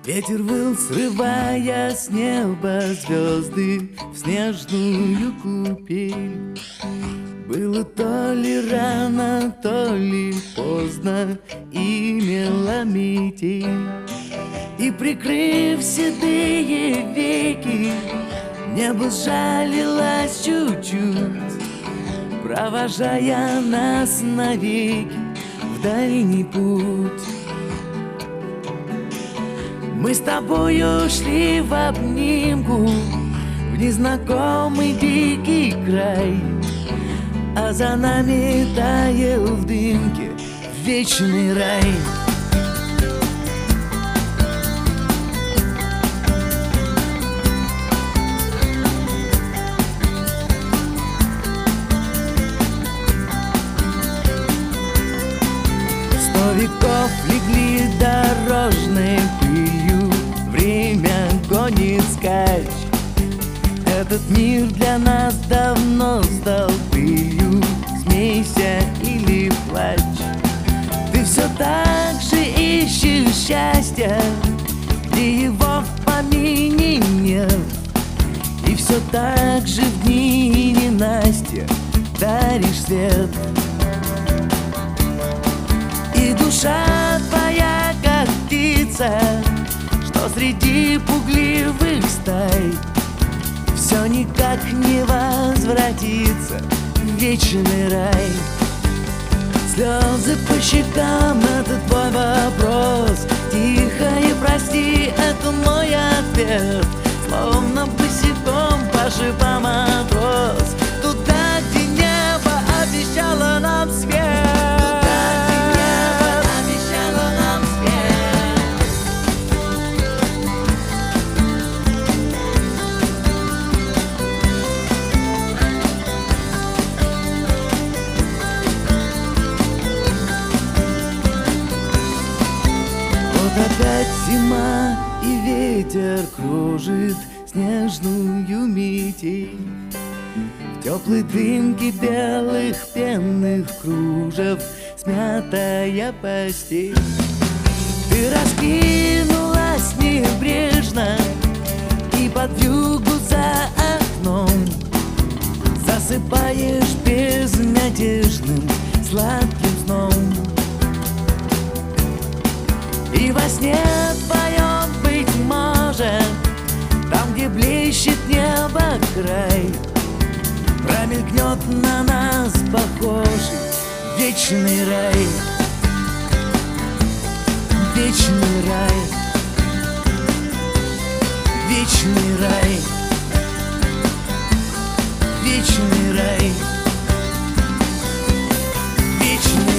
Ветер выл, срывая с неба звезды в снежную купель. Было то ли рано, то ли поздно, и мела метель. И, прикрыв седые веки, небо сжалилось чуть-чуть, провожая нас навеки в дальний путь. Мы с тобою шли в обнимку в незнакомый дикий край, а за нами таял в дымке вечный рай. Сто веков легли дорожной пылью, время гонит скач. Этот мир для нас давно стал пылью, смейся или плачь. Ты все так же ищешь счастья, где его в помине нет, и все так же в дни ненастья даришь свет. И душа твоя, как птица, что среди пугливых стай, все никак не возвратится в вечный рай. Слезы по щекам — это твой вопрос, тихо и прости — это мой ответ. Словно босиком по шипам отрос туда, где небо обещало нам свет. Опять зима, и ветер кружит снежную метель. В теплой дымке белых пенных кружев смятая постель. Ты раскинулась небрежно, и под вьюгу за окном засыпаешь безмятежным сладким сном. И во сне твоем, быть может, там, где блещет небо край, промелькнет на нас похожий вечный рай. Вечный рай. Вечный рай. Вечный рай. Вечный рай.